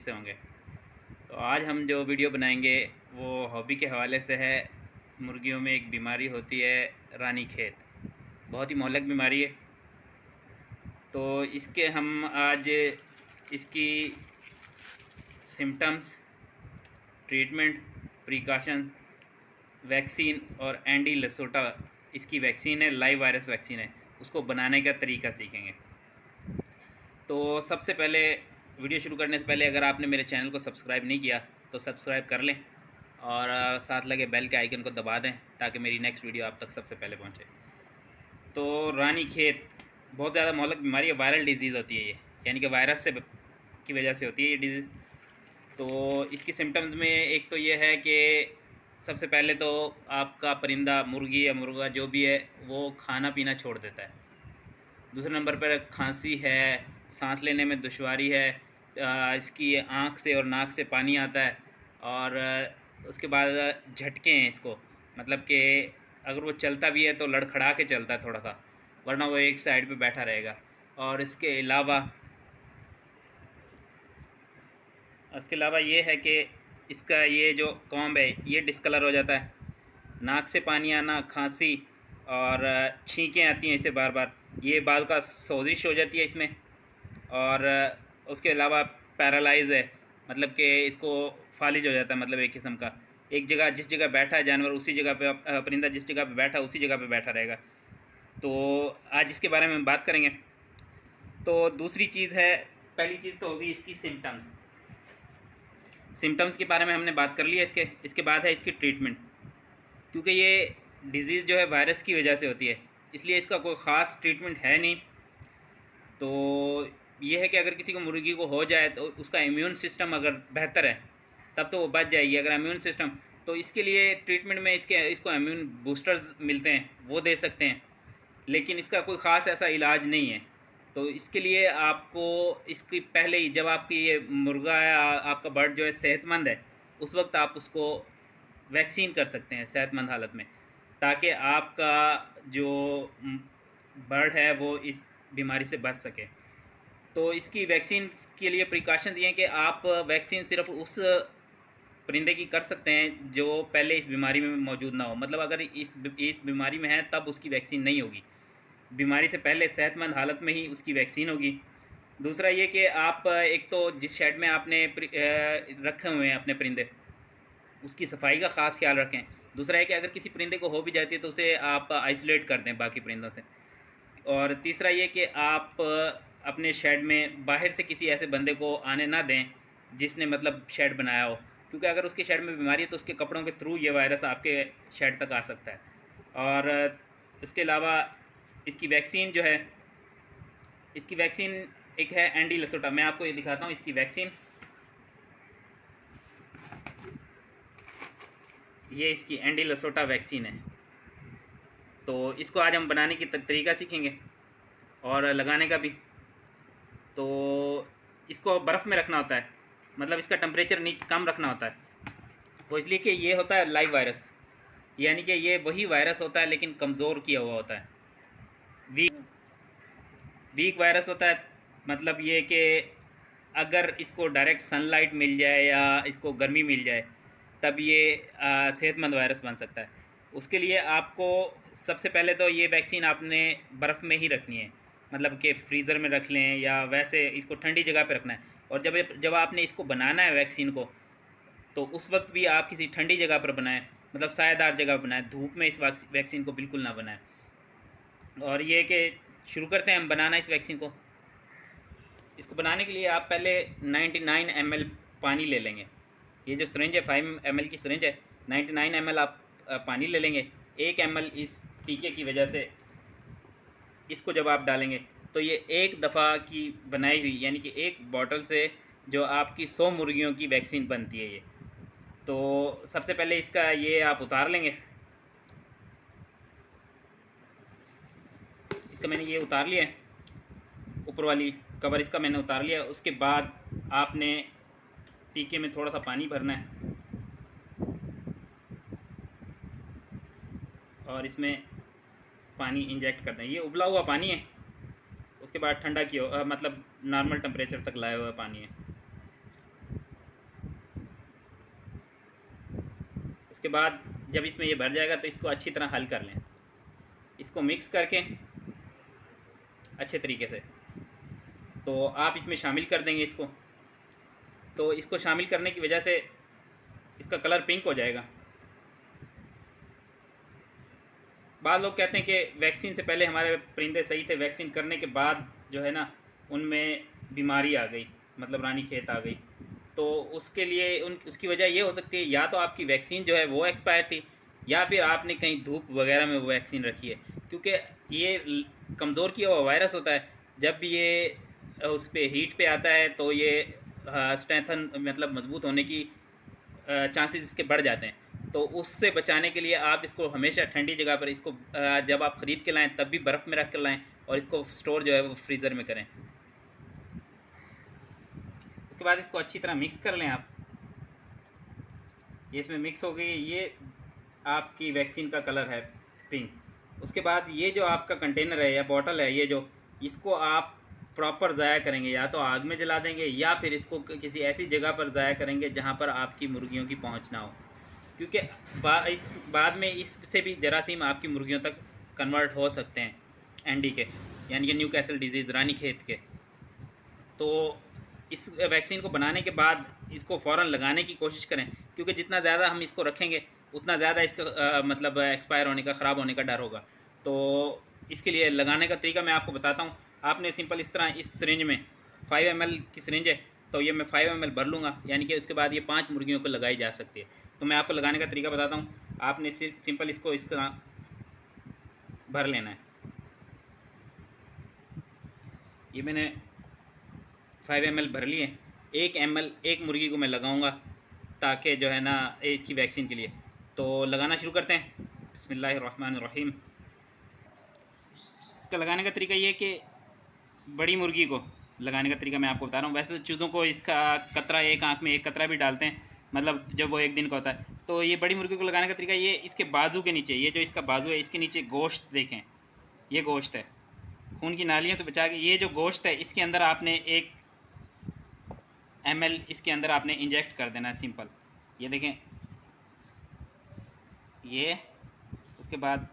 से होंगे। तो आज हम जो वीडियो बनाएंगे वो हॉबी के हवाले से है। मुर्गियों में एक बीमारी होती है रानीखेत, बहुत ही मोहल्लक बीमारी है। तो इसके हम आज इसकी सिम्टम्स, ट्रीटमेंट, प्रिकॉशन, वैक्सीन और एंडी लसोटा इसकी वैक्सीन है, लाइव वायरस वैक्सीन है, उसको बनाने का तरीका सीखेंगे। तो सबसे पहले वीडियो शुरू करने से पहले अगर आपने मेरे चैनल को सब्सक्राइब नहीं किया तो सब्सक्राइब कर लें और साथ लगे बेल के आइकन को दबा दें ताकि मेरी नेक्स्ट वीडियो आप तक सबसे पहले पहुंचे। तो रानीखेत बहुत ज़्यादा मोहल्लक बीमारी है, वायरल डिजीज़ होती है ये, यानी कि वायरस से की वजह से होती है ये डिजीज़। तो इसकी सिम्टम्स में एक तो ये है कि सबसे पहले तो आपका परिंदा, मुर्गी या मुर्गा जो भी है, वो खाना पीना छोड़ देता है। दूसरे नंबर पर खांसी है, सांस लेने में दुश्वारी है, इसकी आँख से और नाक से पानी आता है और उसके बाद झटके हैं इसको, मतलब कि अगर वो चलता भी है तो लड़खड़ा के चलता है थोड़ा सा, वरना वो एक साइड पे बैठा रहेगा। और इसके अलावा ये है कि इसका ये जो कॉम्ब है ये डिस्कलर हो जाता है, नाक से पानी आना, खांसी और छींकें आती हैं इसे बार बार, ये बाल का सोजिश हो जाती है इसमें। और उसके अलावा पैरालाइज है, मतलब कि इसको फालिज हो जाता है, मतलब एक किस्म का, एक जगह जिस जगह बैठा है जानवर उसी जगह पे परिंदा जिस जगह पे बैठा उसी जगह पे बैठा रहेगा। तो आज इसके बारे में बात करेंगे। तो दूसरी चीज़ है, पहली चीज़ तो होगी इसकी सिम्टम्स के बारे में हमने बात कर ली है। इसके बाद है इसकी ट्रीटमेंट। क्योंकि ये डिज़ीज़ जो है वायरस की वजह से होती है, इसलिए इसका कोई ख़ास ट्रीटमेंट है नहीं। तो ये है कि अगर किसी को मुर्गी को हो जाए तो उसका इम्यून सिस्टम अगर बेहतर है तब तो वो बच जाएगी। अगर इम्यून सिस्टम, तो इसके लिए ट्रीटमेंट में इसको इम्यून बूस्टर्स मिलते हैं, वो दे सकते हैं, लेकिन इसका कोई ख़ास ऐसा इलाज नहीं है। तो इसके लिए आपको इसकी पहले ही, जब आपकी ये मुर्गा है, आपका बर्ड जो है सेहतमंद है, उस वक्त आप उसको वैक्सीन कर सकते हैं सेहतमंद हालत में, ताकि आपका जो बर्ड है वो इस बीमारी से बच सके। तो इसकी वैक्सीन के लिए प्रिकॉशंस ये हैं कि आप वैक्सीन सिर्फ उस परिंदे की कर सकते हैं जो पहले इस बीमारी में मौजूद ना हो, मतलब अगर इस बीमारी में है तब उसकी वैक्सीन नहीं होगी, बीमारी से पहले सेहतमंद हालत में ही उसकी वैक्सीन होगी। दूसरा ये कि आप एक तो जिस शेड में आपने रखे हुए हैं अपने परिंदे, उसकी सफाई का ख़ास ख्याल रखें। दूसरा है कि अगर किसी परिंदे को हो भी जाती है तो उसे आप आइसोलेट कर दें बाकी परिंदों से। और तीसरा ये कि आप अपने शेड में बाहर से किसी ऐसे बंदे को आने ना दें जिसने मतलब शेड बनाया हो, क्योंकि अगर उसके शेड में बीमारी है तो उसके कपड़ों के थ्रू ये वायरस आपके शेड तक आ सकता है। और इसके अलावा इसकी वैक्सीन जो है, इसकी वैक्सीन एक है एंडी लसोटा। मैं आपको ये दिखाता हूँ इसकी वैक्सीन। ये इसकी एंडी लसोटा वैक्सीन है। तो इसको आज हम बनाने की तरीका सीखेंगे और लगाने का भी। तो इसको बर्फ़ में रखना होता है, मतलब इसका टेम्परेचर नीचे कम रखना होता है, वो इसलिए कि ये होता है लाइव वायरस, यानी कि ये वही वायरस होता है लेकिन कमज़ोर किया हुआ होता है, वीक वीक वायरस होता है। मतलब ये कि अगर इसको डायरेक्ट सनलाइट मिल जाए या इसको गर्मी मिल जाए तब ये सेहतमंद वायरस बन सकता है। उसके लिए आपको सबसे पहले तो ये वैक्सीन आपने बर्फ़ में ही रखनी है, मतलब कि फ्रीज़र में रख लें या वैसे इसको ठंडी जगह पे रखना है। और जब आपने इसको बनाना है वैक्सीन को, तो उस वक्त भी आप किसी ठंडी जगह पर बनाएं, मतलब सायादार जगह पर बनाएं, धूप में इस वैक्सीन को बिल्कुल ना बनाएं। और ये कि शुरू करते हैं हम बनाना इस वैक्सीन को। इसको बनाने के लिए आप पहले 99 ml पानी ले लेंगे। ये जो सिरिंज है 5 ml की सिरिंज है, 99 ml आप पानी ले लेंगे। 1 ml इस टीके की वजह से इसको जब आप डालेंगे तो ये एक दफ़ा की बनाई हुई, यानी कि एक बॉटल से जो आपकी 100 मुर्गियों की वैक्सीन बनती है ये। तो सबसे पहले इसका ये आप उतार लेंगे। इसका मैंने ये उतार लिया है, ऊपर वाली कवर इसका मैंने उतार लिया। उसके बाद आपने टीके में थोड़ा सा पानी भरना है और इसमें पानी इंजेक्ट करते हैं। ये उबला हुआ पानी है, उसके बाद ठंडा किया मतलब नॉर्मल टेम्परेचर तक लाया हुआ पानी है। उसके बाद जब इसमें ये भर जाएगा तो इसको अच्छी तरह हल कर लें, इसको मिक्स करके अच्छे तरीके से। तो आप इसमें शामिल कर देंगे इसको। तो इसको शामिल करने की वजह से इसका कलर पिंक हो जाएगा। बाद लोग कहते हैं कि वैक्सीन से पहले हमारे परिंदे सही थे, वैक्सीन करने के बाद जो है ना उनमें बीमारी आ गई, मतलब रानीखेत आ गई। तो उसके लिए उसकी वजह ये हो सकती है या तो आपकी वैक्सीन जो है वो एक्सपायर थी, या फिर आपने कहीं धूप वगैरह में वो वैक्सीन रखी है। क्योंकि ये कमज़ोर किया हुआ वायरस होता है, जब भी ये उस पर हीट पे आता है तो ये स्ट्रेंथन मतलब मजबूत होने की चांसेस इसके बढ़ जाते हैं। तो उससे बचाने के लिए आप इसको हमेशा ठंडी जगह पर इसको जब आप ख़रीद के लाएँ तब भी बर्फ़ में रख कर लाएँ, और इसको स्टोर जो है वो फ्रीज़र में करें। उसके बाद इसको अच्छी तरह मिक्स कर लें आप। ये इसमें मिक्स हो गई, ये आपकी वैक्सीन का कलर है पिंक। उसके बाद ये जो आपका कंटेनर है या बॉटल है, ये जो इसको आप प्रॉपर ज़ाया करेंगे, या तो आग में जला देंगे या फिर इसको किसी ऐसी जगह पर ज़ाया करेंगे जहाँ पर आपकी मुर्गियों की पहुँच ना हो। क्योंकि इस बाद में इससे भी जरासीम आपकी मुर्गियों तक कन्वर्ट हो सकते हैं, एनडी के यानी कि न्यूकैसल डिजीज़, रानीखेत के। तो इस वैक्सीन को बनाने के बाद इसको फ़ौरन लगाने की कोशिश करें, क्योंकि जितना ज़्यादा हम इसको रखेंगे उतना ज़्यादा इसका मतलब एक्सपायर होने का, ख़राब होने का डर होगा। तो इसके लिए लगाने का तरीका मैं आपको बताता हूँ। आपने सिंपल इस तरह इस सिरिंज में 5 ml की सिरिंज है, तो ये मैं 5 ml भर लूँगा, यानी कि उसके बाद ये 5 मुर्गियों को लगाई जा सकती है। तो मैं आपको लगाने का तरीका बताता हूँ। आपने सिंपल इसको इस तरह भर लेना है। ये मैंने 5 ml भर लिए। 1 ml एक मुर्गी को मैं लगाऊंगा, ताकि जो है ना इसकी वैक्सीन के लिए। तो लगाना शुरू करते हैं। बिस्मिल्लाहिर्रहमानिर्रहीम। इसका लगाने का तरीका ये है कि बड़ी मुर्गी को लगाने का तरीका मैं आपको बता रहा हूँ। वैसे तो चूज़ों को इसका कतरा, एक आँख में एक कतरा भी डालते हैं, मतलब जब वो एक दिन का होता है। तो ये बड़ी मुर्गी को लगाने का तरीका ये, इसके बाजू के नीचे, ये जो इसका बाजू है इसके नीचे गोश्त देखें, ये गोश्त है, खून की नालियों से बचा के ये जो गोश्त है इसके अंदर आपने 1 ml इसके अंदर आपने इंजेक्ट कर देना है सिंपल। ये देखें, ये उसके बाद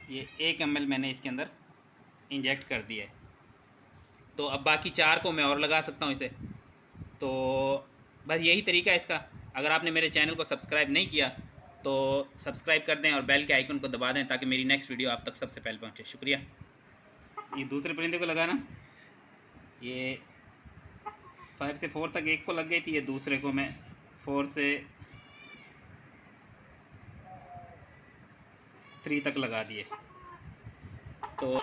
ये 1 ml मैंने इसके अंदर इंजेक्ट कर दिया है। तो अब बाकी 4 को मैं और लगा सकता हूँ इसे। तो बस यही तरीका है इसका। अगर आपने मेरे चैनल को सब्सक्राइब नहीं किया तो सब्सक्राइब कर दें और बेल के आइकन को दबा दें, ताकि मेरी नेक्स्ट वीडियो आप तक सबसे पहले पहुँचे। शुक्रिया। ये दूसरे परिंदे को लगाना, ये 5 से 4 तक एक को लग गई थी, ये दूसरे को मैं 4 से 3 तक लगा दिए। तो